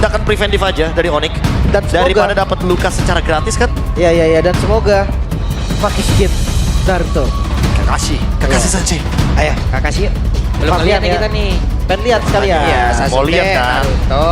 tindakan preventif aja dari Onyx. Dan semoga, daripada dapat luka secara gratis kan. Iya, dan semoga pakai skin Naruto. Kakashi Sensei. Ayo, Kakashi. Belum lihat nih ya. kita nih. Pengen lihat sekalian. Iya, Mau Sasuke, lihat kan? Naruto,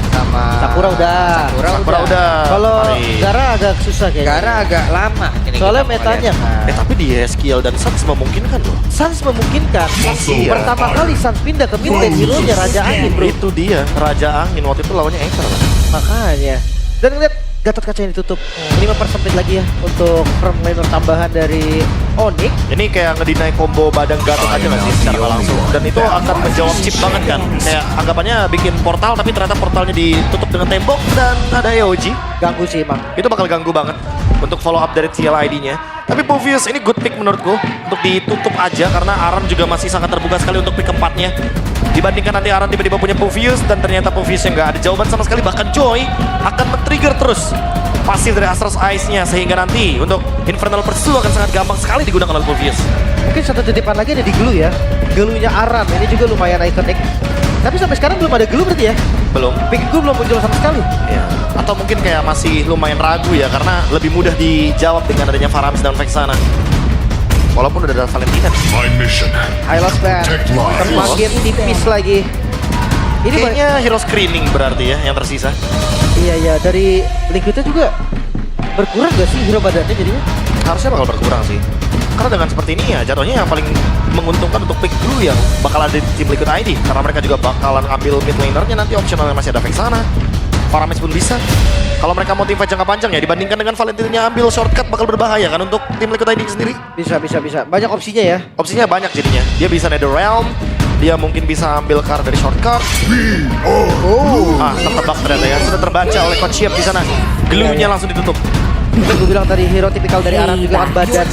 sama Sakura udah. Sakura udah. Kalau Mari. Gara agak susah kayaknya. Gara agak lama. Ini Soalnya kita mau metanya lihat. kan. Tapi di Eskiel dan Sans memungkinkan loh. Sans memungkinkan. Iya. Pertama kali Sans pindah ke mid lane, hero-nya Raja Angin bro. Itu dia, Raja Angin waktu itu lawannya Aether lah. Makanya. Dan ngeliat Gatot Kaca yang ditutup. Ini mempersempit lagi ya untuk front laner tambahan dari Onyx. Ini kayak ngedinai combo badan Gatot aja nggak sih secara nggak langsung. Dan itu akan menjawab chip banget kan. Kayak anggapannya bikin portal tapi ternyata portalnya ditutup dengan tembok dan ada EOG. Ganggu sih emang. Itu bakal ganggu banget untuk follow up dari TLID-nya. Tapi Povius ini good pick menurutku untuk ditutup aja karena Aran juga masih sangat terbuka sekali untuk pick keempatnya. Dibandingkan nanti Aran tiba-tiba punya Povius dan ternyata Povius yang nggak ada jawaban sama sekali, bahkan Joy akan men-trigger terus pasif dari Astra's Eyes-nya sehingga nanti untuk Infernal Pursue akan sangat gampang sekali digunakan oleh Povius. Mungkin satu titipan lagi ada di Glue ya. Glue-nya Aran ini juga lumayan ikonik. Tapi sampai sekarang belum ada Glue berarti ya? Belum. Pick Glue belum muncul sama sekali. Ya. Atau mungkin kayak masih lumayan ragu ya karena lebih mudah dijawab dengan adanya Faramis dan Vexana. Walaupun udah ada Valentina. My mission. Hylos Band Take life. semakin tipis lagi. Ini Kayaknya hero screening berarti ya yang tersisa. iya dari Liquidnya juga berkurang gak sih hero badannya jadinya? Harusnya bakal berkurang sih. Karena dengan seperti ini ya jatuhnya yang paling menguntungkan untuk pick dulu yang bakal ada di tim Liquid ID. Karena mereka juga bakalan ambil mid lanernya nanti optionalnya masih ada Vexana. Faramis pun bisa. Kalau mereka mau tim fight jangka panjang ya dibandingkan dengan Valentinnya ambil shortcut bakal berbahaya kan untuk tim Liquid ID sendiri. Bisa. Banyak opsinya ya. Opsinya banyak jadinya. Dia bisa Netherrealm, dia mungkin bisa ambil card dari shortcut. Tertebak ternyata ya. Sudah terbaca oleh Coach Siap di sana. Glue-nya langsung ditutup. Itu gue bilang tadi hero tipikal dari Aran juga kan badan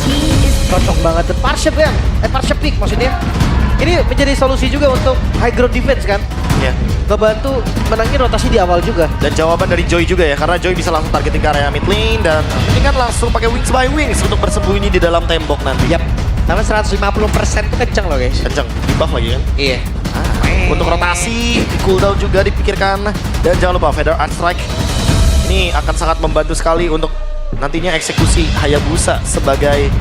cocok banget. Dan partial pick maksudnya. Ini menjadi solusi juga untuk high ground defense kan. Ya. Ngebantu menangin rotasi di awal juga. Dan jawaban dari Joy juga ya, karena Joy bisa langsung targeting ke area mid lane dan ini kan langsung pakai wings by wings untuk bersembunyi di dalam tembok nanti. Yap. Tapi 150% tuh kenceng loh guys. Kenceng, di buff lagi kan. Iya. Untuk rotasi, di cooldown juga dipikirkan. Dan jangan lupa Feather Art Strike. Ini akan sangat membantu sekali untuk nantinya eksekusi Hayabusa sebagai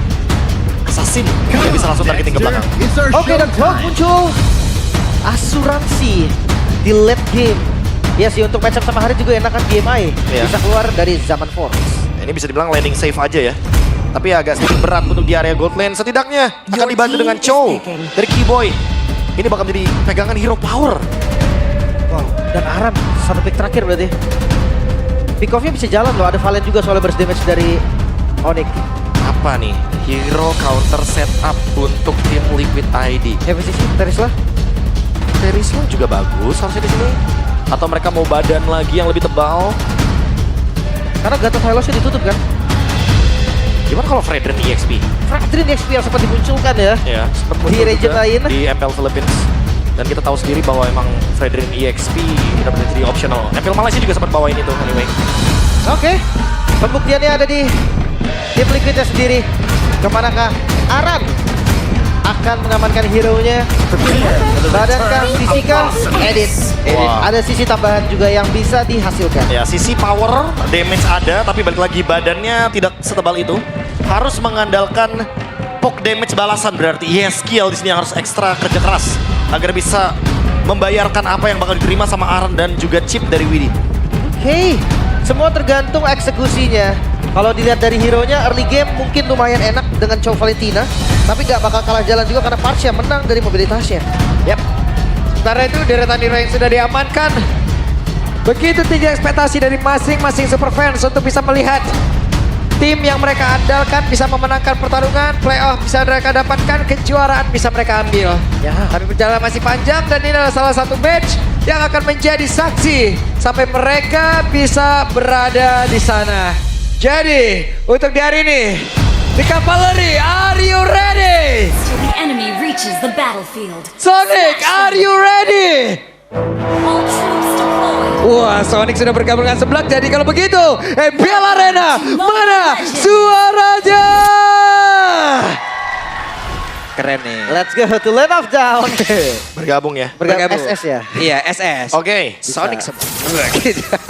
assassin. Dia bisa langsung targeting ke belakang. Oke, dan Cloud muncul. Asuransi di late game. Ya sih, untuk matchup sama Hari juga enakan GMI. Iya. Bisa keluar dari zaman Force. Ini bisa dibilang landing safe aja ya. Tapi agak sedikit berat untuk di area gold lane. Setidaknya akan dibantu dengan Chow dari Keyboy. Ini bakal menjadi pegangan hero power. Wow, dan Aran satu pick terakhir berarti. Pick off-nya bisa jalan loh, ada Valen juga soalnya burst damage dari Onyx. Apa nih? Hero counter setup untuk tim Liquid ID. FCC, Terisla. Terisla juga bagus harusnya di sini. Atau mereka mau badan lagi yang lebih tebal? Karena Gatot Hylosnya ditutup kan. Gimana kalau Fredrin EXP? Fredrin XP yang sempat dimunculkan ya. Ya, sempat Di muncul region juga lain. di MPL Philippines. Dan kita tahu sendiri bahwa emang Fredrin EXP benar-benar jadi optional. MPL Malaysia juga sempat bawain itu anyway. Oke, pembuktiannya ada di tim Liquidnya sendiri. Kemanakah Aran akan mengamankan hero-nya? Badankah, sisikah? Edit. Wow. Ada sisi tambahan juga yang bisa dihasilkan. Ya, sisi power, damage ada, tapi balik lagi badannya tidak setebal itu. Harus mengandalkan poke damage balasan berarti. Yes, skill di sini yang harus ekstra kerja keras agar bisa membayarkan apa yang bakal diterima sama Aran dan juga chip dari Widdy. Oke, semua tergantung eksekusinya. Kalau dilihat dari hero-nya, early game mungkin lumayan enak dengan Chow Valentina. Tapi gak bakal kalah jalan juga karena Parsia menang dari mobilitasnya. Yap. Sementara itu deretan hero yang sudah diamankan. Begitu tinggi ekspektasi dari masing-masing super fans untuk bisa melihat tim yang mereka andalkan bisa memenangkan pertarungan, playoff bisa mereka dapatkan, kejuaraan bisa mereka ambil. Ya. Tapi perjalanan masih panjang dan ini adalah salah satu match yang akan menjadi saksi sampai mereka bisa berada di sana. Jadi, untuk di hari ini, The Cavalry, are you ready? Till the enemy reaches the battlefield. Sonic, are you ready? All troops deployed. Wah, Sonic sudah bergabung dengan seblak. Jadi kalau begitu, MPL Arena, mana suaranya? Keren nih. Let's go to Land of Down. Bergabung ya. Bergabung SS ya. Iya, SS. Oke. Sonic semua.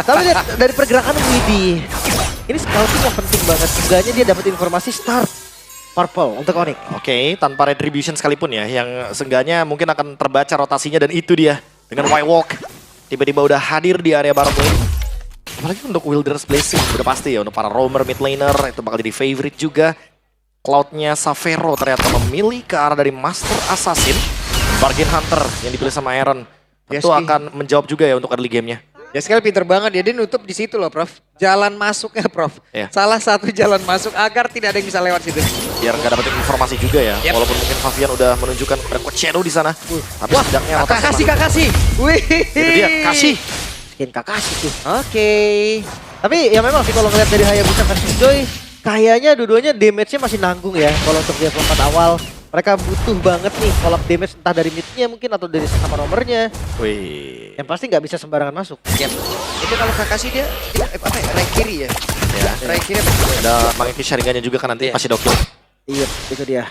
Tapi lihat dari pergerakan Widi, ini scouting yang penting banget. Seenggaknya dia dapat informasi start purple untuk Onyx. Oke, tanpa retribution sekalipun ya, yang seenggaknya mungkin akan terbaca rotasinya dan itu dia. Dengan White Walk, tiba-tiba udah hadir di area bottom lane. Apalagi untuk Wilderness Blessing, udah pasti ya untuk para roamer mid laner, itu bakal jadi favorite juga. Cloud-nya Savero ternyata memilih ke arah dari Master Assassin, Bargain Hunter yang dipilih sama Aaron. Tentu Yes, akan menjawab juga ya untuk early game-nya. Ya sekali pinter banget dia nutup di situ loh Prof. Jalan masuknya Prof. Iya. Salah satu jalan masuk agar tidak ada yang bisa lewat situ. Biar nggak dapetin informasi juga ya, Yep. walaupun mungkin Fabian udah menunjukkan ada Coach Shadow di sana. Tapi setidaknya Kakak kasih, masuk. Kak kasih. Wih. Itu dia, kasih. Skin Kakashi tuh. Oke. Tapi ya memang sih kalau ngeliat dari Hayabusa versus Joy, kayaknya dua-duanya damage-nya masih nanggung ya. Kalau untuk di level 4 awal, mereka butuh banget nih follow up damage entah dari mid-nya mungkin atau dari sama nomornya. Wih. Yang pasti nggak bisa sembarangan masuk. Yep. Itu kalau Kak kasih dia apa ya? Right kiri ya. Ya. Right kiri apa? Ada Mangeki Sharingan-nya juga kan nanti Iya. pasti dokil. Iya, itu dia.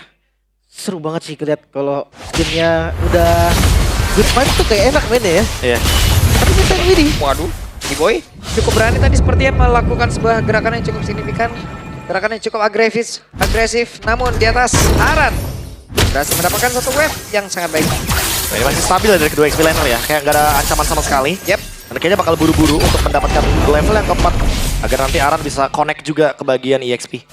Seru banget sih ngeliat kalau skinnya udah good fight tuh kayak enak mainnya ya. Iya. Tapi kita Widi. Waduh. Boy cukup berani tadi sepertinya melakukan sebuah gerakan yang cukup signifikan. Gerakan yang cukup agresif. Namun di atas Aran berhasil mendapatkan satu wave yang sangat baik. Nah, ini masih stabil ya dari kedua XP laner ya, kayak nggak ada ancaman sama sekali. Yep. Dan kayaknya bakal buru-buru untuk mendapatkan level yang keempat agar nanti Aran bisa connect juga ke bagian EXP.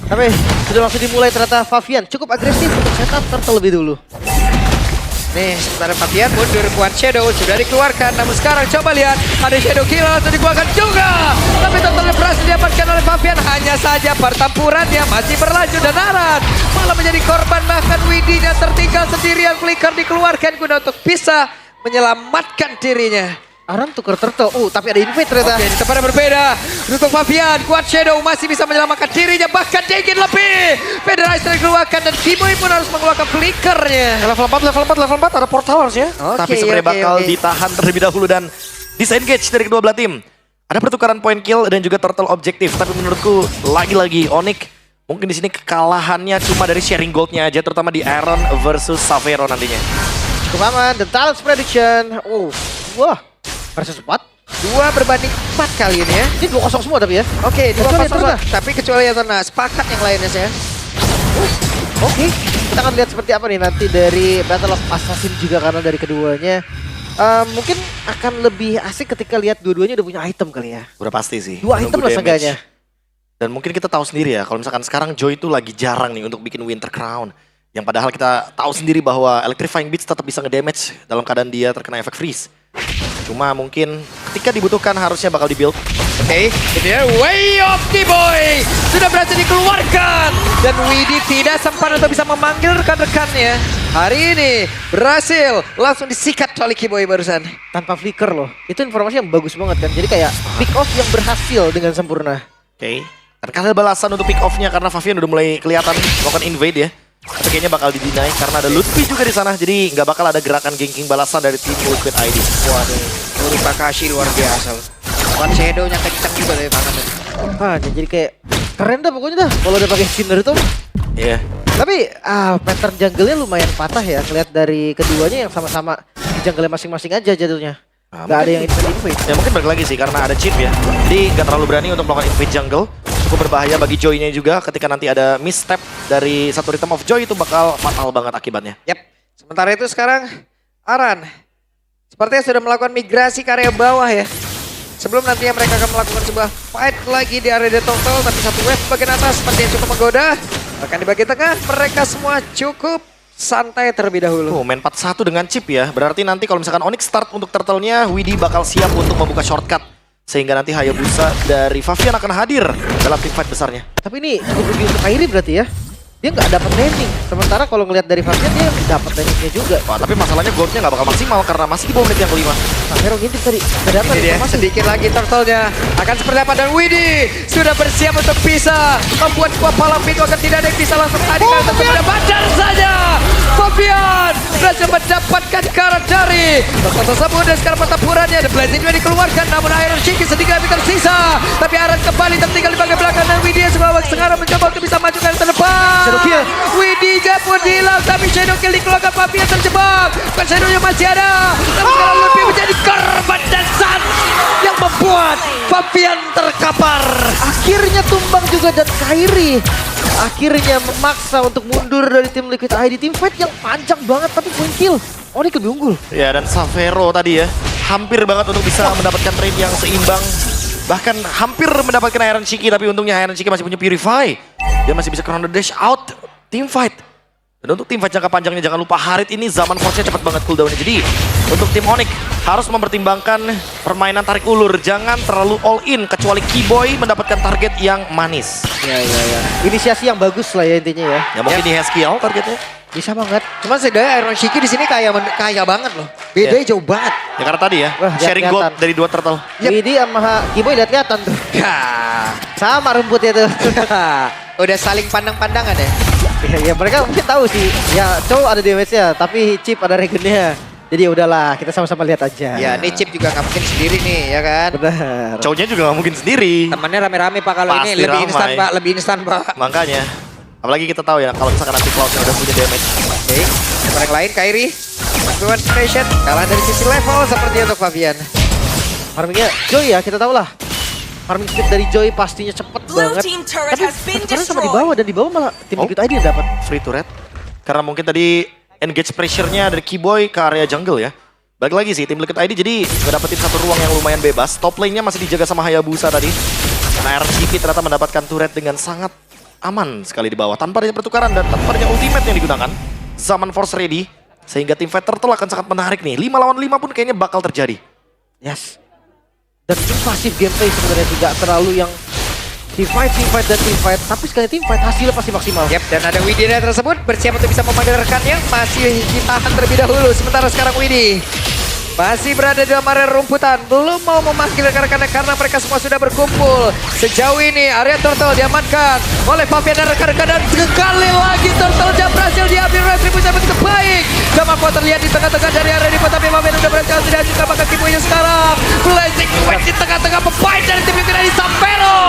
Tapi sudah langsung dimulai ternyata Fabian cukup agresif untuk setup turtle lebih dulu. Nih, sementara Fabian mundur, Quad Shadow sudah dikeluarkan. Namun sekarang coba lihat, ada Shadow Kill langsung dikeluarkan juga. Tapi totalnya berhasil didapatkan oleh Fabian. Hanya saja pertempurannya masih berlanjut dan Aran malah menjadi korban. Bahkan Widinya tertinggal sendirian. Flicker dikeluarkan guna untuk bisa menyelamatkan dirinya. Aran tuker turtle. Tapi ada invade ternyata. Oke, di tempat yang berbeda. Untuk Fabian, Quad Shadow masih bisa menyelamatkan dirinya. Bahkan Degin lebih. Federizer dikeluarkan dan Kimoy pun harus mengeluarkan flickernya. Level 4 ada portal harusnya. Oke, Tapi sebenarnya oke, bakal oke. ditahan terlebih dahulu dan disengage dari kedua belah tim. Ada pertukaran point kill dan juga turtle objektif. Tapi menurutku lagi-lagi Onyx mungkin di sini kekalahannya cuma dari sharing goldnya aja, terutama di Aaron versus Savero nantinya. Cukup aman. The Talents Prediction. Wah. Versus 4. 2 berbanding 4 kali ini ya. Ini 2-0 semua tapi ya. Oke, Kecuali 2-0. Eternal. Tapi kecuali Eternal. Sepakat yang lainnya saya. Oke. Kita akan lihat seperti apa nih nanti dari Battle of Assassin juga karena dari keduanya. Mungkin akan lebih asik ketika lihat dua-duanya udah punya item kali ya. Udah pasti sih. 2 item Nunggu lah damage. seenggaknya. Dan mungkin kita tahu sendiri ya, kalau misalkan sekarang Joy itu lagi jarang nih untuk bikin Winter Crown. Yang padahal kita tahu sendiri bahwa Electrifying Beats tetap bisa ngedamage dalam keadaan dia terkena efek freeze. Cuma mungkin ketika dibutuhkan harusnya bakal dibuild. Oke, ini dia Way of Kimoy. Sudah berhasil dikeluarkan. Dan Widi tidak sempat untuk bisa memanggil rekan-rekannya. Hari ini berhasil langsung disikat oleh Kimoy barusan. Tanpa flicker loh. Itu informasi yang bagus banget kan. Jadi kayak pick off yang berhasil dengan sempurna. Oke. Dan ada balasan untuk pick off-nya karena Fabian udah mulai kelihatan melakukan invade ya. Tapi kayaknya bakal di-deny karena ada Lutfi juga di sana. Jadi nggak bakal ada gerakan ganking balasan dari tim Liquid ID. Waduh, Nuri Kakashi luar biasa. Quad Shadow-nya kencang juga dari tangan. Jadi kayak keren dah pokoknya dah kalau udah pakai spinner itu. Iya. Tapi pattern jungle-nya lumayan patah ya. Lihat dari keduanya yang sama-sama di jungle masing-masing aja jatuhnya. Gak ada yang invade. Ya mungkin balik lagi sih karena ada chip ya. Jadi nggak terlalu berani untuk melakukan invade jungle. Cukup berbahaya bagi Joy-nya juga ketika nanti ada misstep dari satu Rhythm of Joy itu bakal fatal banget akibatnya. Yap. Sementara itu sekarang Aran sepertinya sudah melakukan migrasi ke area bawah ya. Sebelum nantinya mereka akan melakukan sebuah fight lagi di area total, tapi satu wave bagian atas seperti yang cukup menggoda. Bahkan di bagian tengah mereka semua cukup santai terlebih dahulu. Main 4-1 dengan chip ya. Berarti nanti kalau misalkan Onyx start untuk turtle-nya, Widi bakal siap untuk membuka shortcut. Sehingga nanti Hayabusa dari Fabian akan hadir dalam team fight besarnya. Tapi ini cukup rugi untuk Kairi berarti ya. Dia nggak dapat landing. Sementara kalau ngelihat dari Fabian dia dapat landingnya juga. Wah, tapi masalahnya goldnya nggak bakal maksimal karena masih di bawah menit yang kelima. Savero ngintip tadi. Nggak dapat Ini dia informasi. sedikit lagi turtle-nya akan seperti apa, dan Widi sudah bersiap untuk bisa membuat Kuapala itu akan tidak ada yang bisa langsung hadir karena sudah badar saja. Fabian berhasil mendapatkan karat dari Dr. tersebut dan sekarang pertempurannya ada blazing juga dikeluarkan, namun Iron Shiki sedikit lebih tersisa. Tapi Aran kembali tertinggal di bagian belakang dan Widi sebuah sekarang mencoba untuk bisa maju ke depan. Shadow kill. Widi pun menghilang, tapi Shadow Kill dikeluarkan, Fabian terjebak. Bukan Shadow-nya masih ada. Tapi sekarang lebih menjadi korban dan Sun yang membuat Fabian terkapar. Akhirnya tumbang juga dan Kairi akhirnya memaksa untuk mundur dari tim Liquid ID. Tim fight yang panjang banget tapi point kill Onyx lebih unggul. Ya, dan Savero tadi ya, hampir banget untuk bisa mendapatkan trade yang seimbang. Bahkan hampir mendapatkan Iron Shiki, tapi untungnya Iron Shiki masih punya Purify. Dia masih bisa Chrono Dash out team fight. Dan untuk tim fight jangka panjangnya jangan lupa Harit ini zaman force-nya cepat banget cooldownnya. Jadi untuk tim Onyx harus mempertimbangkan permainan tarik ulur. Jangan terlalu all in kecuali Keyboy mendapatkan target yang manis. Ya. Inisiasi yang bagus lah ya intinya ya. Ya mungkin di Haskill targetnya. Bisa banget. Cuman sebenarnya Iron Shiki di sini kaya banget loh. Bedanya jauh banget. Ya karena tadi ya, Wah, sharing kelihatan. gold dari dua turtle. Widi sama Kiboy lihat kelihatan tuh. Sama rumputnya tuh. Udah saling pandang-pandangan ya. Ya mereka mungkin tahu sih. Ya cowok ada damage-nya tapi Chip ada regennya. Jadi ya udahlah kita sama-sama lihat aja. Ya, ini Chip juga nggak mungkin sendiri nih, ya kan? Benar. Cowoknya juga nggak mungkin sendiri. Temannya rame-rame Pak kalau Pasti ini lebih ramai. instan Pak, lebih instan Pak. Makanya, apalagi kita tahu ya kalau misalkan nanti Cloud-nya udah punya damage. Oke, yang lain Kairi. One Station kalah dari sisi level seperti untuk Fabian. Farmingnya Joy ya kita tahu lah. Farming speed dari Joy pastinya cepet Blue banget. team turret Tapi has been sekarang sama di destroyed. bawah dan di bawah malah tim Oh. Liquid ID yang dapat. Free turret. Karena mungkin tadi engage pressure-nya dari Keyboy ke area jungle ya. Balik lagi sih, tim Liquid ID jadi ngedapetin satu ruang yang lumayan bebas. Top lane-nya masih dijaga sama Hayabusa tadi. Karena RCP ternyata mendapatkan turret dengan sangat aman sekali di bawah. Tanpa adanya pertukaran dan tanpa adanya ultimate yang digunakan. Zaman Force ready. Sehingga tim fight turtle akan sangat menarik nih. 5 lawan 5 pun kayaknya bakal terjadi. Yes. Dan invasif gameplay sebenarnya tidak terlalu yang team fight dan team fight. Tapi sekali team fight hasilnya pasti maksimal. Yap, dan ada Widya tersebut bersiap untuk bisa memanggil rekannya. Masih ditahan terlebih dahulu. Sementara sekarang Widya masih berada di dalam area rumputan. Belum mau memanggil rekan-rekannya karena mereka semua sudah berkumpul. Sejauh ini area Turtle diamankan oleh Fabian dan rekan-rekan. Dan sekali lagi Turtle jam berhasil diambil retribusi yang begitu baik. Zamanfo terlihat di tengah-tengah dari area ini. Tapi Fabian sudah berhasil tidak juga bahkan Kiboynya sekarang. Blazing Wave di tengah-tengah pemain dari tim Liquid ID Savero.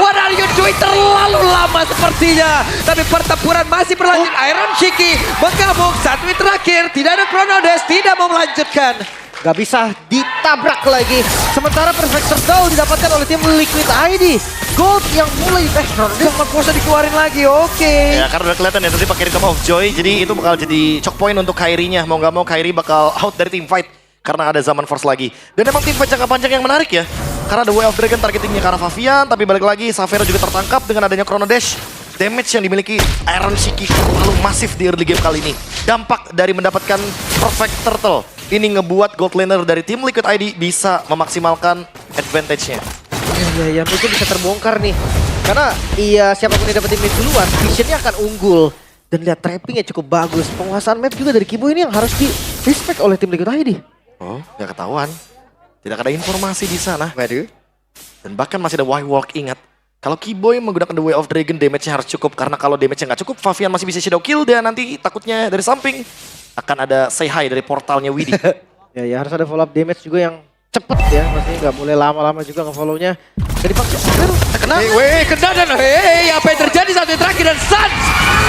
What are you doing? Terlalu lama sepertinya. Tapi pertempuran masih berlanjut. Iron Shiki menggabung 1 menit terakhir. Tidak ada Chrono Dash, tidak mau melanjutkan. Gak bisa ditabrak lagi. Sementara Perfect Circle didapatkan oleh tim Liquid ID. Gold yang mulai Jangan Forza dikeluarin lagi, oke. Ya karena udah kelihatan ya tadi pakai Rhythm of Joy. Jadi itu bakal jadi choke point untuk Kairi-nya. Mau nggak mau Kairi bakal out dari team fight. Karena ada zaman Force lagi. Dan emang team fight jangka panjang yang menarik ya. Karena ada Way of Dragon targetingnya ke arah Fabian. Tapi balik lagi Savero juga tertangkap dengan adanya Chrono Dash. Damage yang dimiliki Iron Shiki terlalu masif di early game kali ini. Dampak dari mendapatkan Perfect Turtle. Ini ngebuat gold laner dari tim Liquid ID bisa memaksimalkan advantage-nya. Ya mungkin bisa terbongkar nih. Karena iya siapapun yang dapetin mid duluan, visionnya akan unggul. Dan lihat trappingnya cukup bagus. Penguasaan map juga dari Kibo ini yang harus di respect oleh tim Liquid ID. Oh, nggak ketahuan. Tidak ada informasi di sana. Waduh. Dan bahkan masih ada Walk, ingat. Kalau Keyboy menggunakan The Way of Dragon, damage-nya harus cukup. Karena kalau damage-nya nggak cukup, Fabian masih bisa shadow kill. Dan nanti takutnya dari samping akan ada say hi dari portalnya Widhi. Ya harus ada follow up damage juga yang cepet ya. Maksudnya nggak boleh lama-lama juga nge-follow-nya. Jadi paksa kena. Kena dan apa yang terjadi saat ini terakhir dan Sun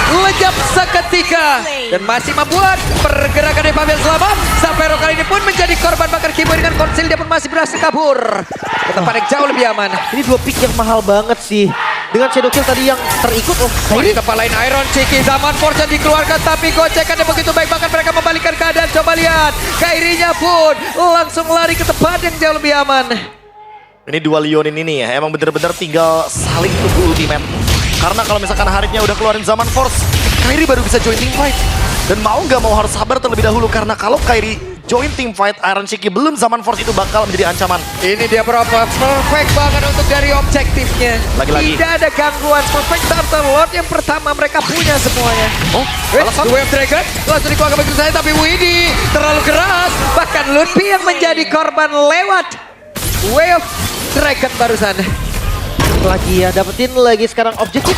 lenyap seketika dan masih membuat pergerakan dari Fabian selamat. Savero kali ini pun menjadi korban bakar Kiboy dengan konsil, dia pun masih berhasil kabur ke tempat yang jauh lebih aman. Ini 2 pick yang mahal banget sih. Dengan shadow kill tadi yang terikut Di tempat lain Iron Shiki, zaman Force dikeluarkan tapi gocekannya begitu baik, bahkan mereka membalikkan keadaan. Coba lihat, Kairinya pun langsung lari ke tempat yang jauh lebih aman. Ini dua Leonin ini ya, emang bener-bener tinggal saling tunggu ultimate. Karena kalau misalkan Haritnya udah keluarin zaman Force, Kairi baru bisa join team fight. Dan mau nggak mau harus sabar terlebih dahulu, karena kalau Kairi join team fight, Iron Shiki belum zaman Force itu bakal menjadi ancaman. Ini dia berapa perfect banget untuk dari objektifnya. Lagi-lagi. Tidak ada gangguan. Perfect Turtle Lord yang pertama mereka punya semuanya. Oh, The Way of Dragon langsung dikeluarkan begitu saja, tapi Widhi terlalu keras. Bahkan Lutfi yang menjadi korban lewat Way of Dragon barusan. lagi ya, dapetin lagi sekarang objektif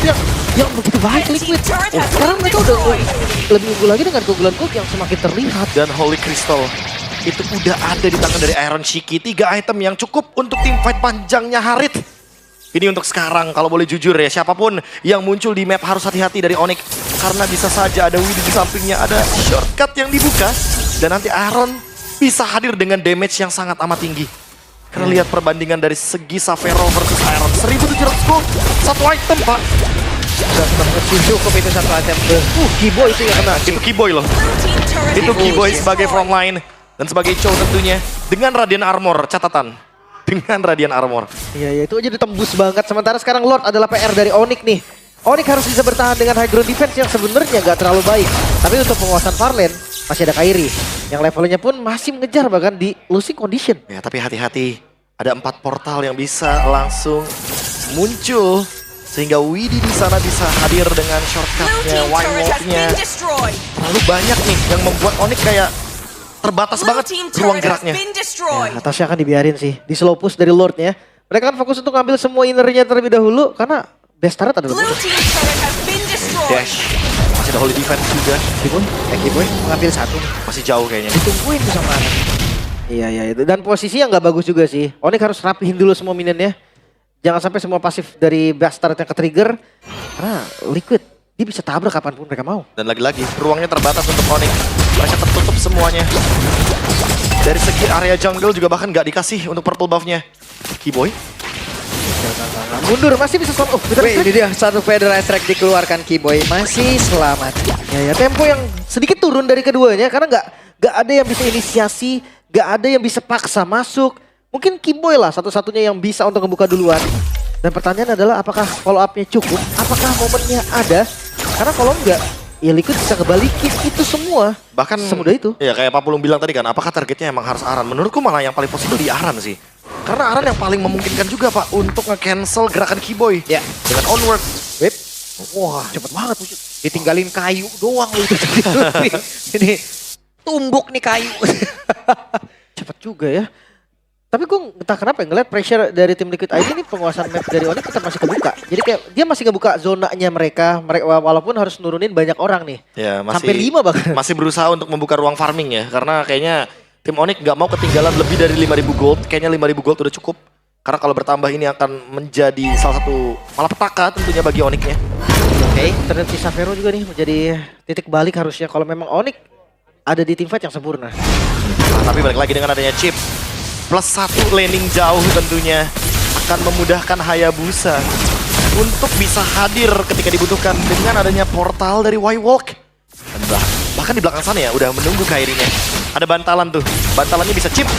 yang begitu baik Liquid. Sekarang mereka udah lebih unggul lagi dengan keunggulan Gold yang semakin terlihat. dan Holy Crystal itu udah ada di tangan dari Iron Shiki. 3 item yang cukup untuk tim fight panjangnya Harit. Ini untuk sekarang, kalau boleh jujur ya, siapapun yang muncul di map harus hati-hati dari Onyx. karena bisa saja ada Widdy di sampingnya, ada shortcut yang dibuka. Dan nanti Aaron bisa hadir dengan damage yang sangat amat tinggi. Karena lihat perbandingan dari segi Savero versus Aaron. 1700 gold, satu item pak. Cukup itu satu item. Kibo itu yang kena. Itu Kiboy loh. Itu Kiboy sebagai frontline. Dan sebagai Chow tentunya. Dengan Radiant Armor, catatan. Dengan Radiant Armor. Iya, itu aja ditembus banget. Sementara sekarang Lord adalah PR dari Onyx nih. Onyx harus bisa bertahan dengan high ground defense yang sebenarnya nggak terlalu baik. Tapi untuk penguasaan Farlane, masih ada Kairi. Yang levelnya pun masih mengejar bahkan di losing condition. Ya tapi hati-hati. Ada 4 portal yang bisa langsung muncul. Sehingga Widdy di sana bisa hadir dengan shortcutnya, wide walk-nya. Terlalu banyak nih yang membuat Onyx kayak terbatas banget ruang geraknya. Ya, atasnya akan dibiarin sih. Di slow push dari Lordnya. Mereka kan fokus untuk ngambil semua innernya terlebih dahulu. Karena best turret adalah bonus. Dash. Masih ada Holy Defense juga. Kiboy ngambil satu. Masih jauh kayaknya. Ditungguin tuh sama anak. Iya itu. Dan posisi yang nggak bagus juga sih. Onyx harus rapihin dulu semua minionnya. Jangan sampai semua pasif dari bastard yang ke-trigger. Karena Liquid, dia bisa tabrak kapanpun mereka mau. Dan lagi-lagi, ruangnya terbatas untuk Onyx. Mereka tertutup semuanya. Dari segi area jungle juga bahkan nggak dikasih untuk purple buff-nya. Kiboy. Mundur, masih bisa selamat. Oh, Wih, ini dia satu Feather Strike dikeluarkan Kiboy. Masih selamat. Ya, tempo yang sedikit turun dari keduanya. Karena nggak ada yang bisa inisiasi. Nggak ada yang bisa paksa masuk. Mungkin Kiboy lah satu-satunya yang bisa untuk membuka duluan. Dan pertanyaan adalah apakah follow up-nya cukup? Apakah momennya ada? Karena kalau enggak, ya Liquid bisa kebalikin itu semua. Bahkan semudah itu. Ya kayak Pak Pulung bilang tadi kan, apakah targetnya emang harus Aran? Menurutku malah yang paling possible di Aran sih. Karena Aran yang paling memungkinkan juga Pak untuk nge-cancel gerakan Kiboy. Ya. Dengan onward. Whip. Wah, cepet banget. Ditinggalin kayu doang lu itu. Ini tumbuk nih kayu. Cepet juga ya. Tapi gue entah kenapa ya, ngeliat pressure dari tim Liquid ID ini penguasaan map dari Onyx tetap masih kebuka. Jadi kayak dia masih ngebuka zonanya mereka walaupun harus nurunin banyak orang nih. Ya, masih, sampai 5 bahkan. Masih berusaha untuk membuka ruang farming ya. Karena kayaknya tim Onyx nggak mau ketinggalan lebih dari 5.000 gold. Kayaknya 5.000 gold udah cukup. Karena kalau bertambah ini akan menjadi salah satu malapetaka tentunya bagi Onyx-nya. Oke, ternyata Savero juga nih menjadi titik balik harusnya kalau memang Onyx ada di teamfight yang sempurna. Nah, tapi balik lagi dengan adanya chip. Plus 1 laning jauh tentunya akan memudahkan Hayabusa untuk bisa hadir ketika dibutuhkan dengan adanya portal dari Y-Walk. Dan bahkan di belakang sana ya udah menunggu Kairinya. Ada bantalan tuh, bantalannya bisa chip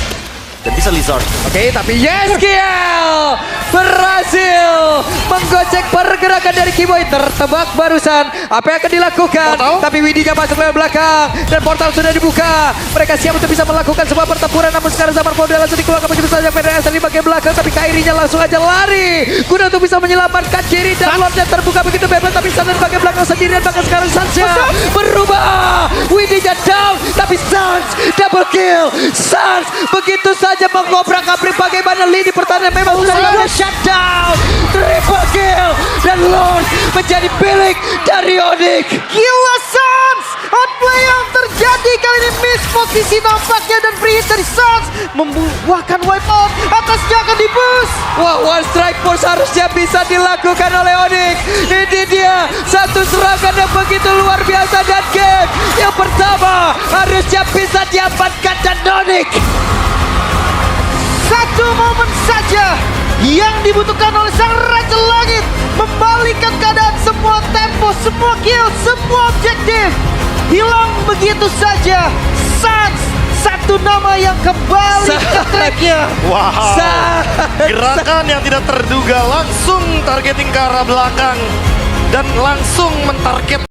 dan bisa Lizard. Oke, tapi Yeskiel berhasil menggocek pergerakan dari Kiboy. Tertebak barusan. Apa yang akan dilakukan? Portal? Tapi Widya masuk ke belakang dan portal sudah dibuka. Mereka siap untuk bisa melakukan sebuah pertempuran. Namun sekarang Zaman Powder langsung dikeluarkan begitu saja. Federasi di bagian belakang, tapi Kairinya langsung aja lari guna untuk bisa menyelamatkan kiri dan Lordnya terbuka begitu bebas. Tapi Sun di bagian belakang sendirian. Bahkan sekarang Sunsnya berubah. Widya down, tapi Suns double kill. Suns begitu saja mengobrak-abrik bagaimana lini pertahanan memang sudah ada shutdown. Triple kill dan Lord menjadi milik dari Onyx. Gila Suns! Outplay yang terjadi kali ini miss posisi nampaknya dan free hit dari Suns membuahkan wipe out. Atasnya akan di-boost. Wah, one strike force harusnya bisa dilakukan oleh Onyx. Ini dia satu serangan yang begitu luar biasa dan game yang pertama harusnya bisa diamankan dan Onyx. Satu momen saja yang dibutuhkan oleh sang Raja Langit membalikan keadaan, semua tempo, semua kill, semua objektif hilang begitu saja. Suns, satu nama yang kembali ke tracknya. Wow, gerakan yang tidak terduga langsung targeting ke arah belakang dan langsung mentarget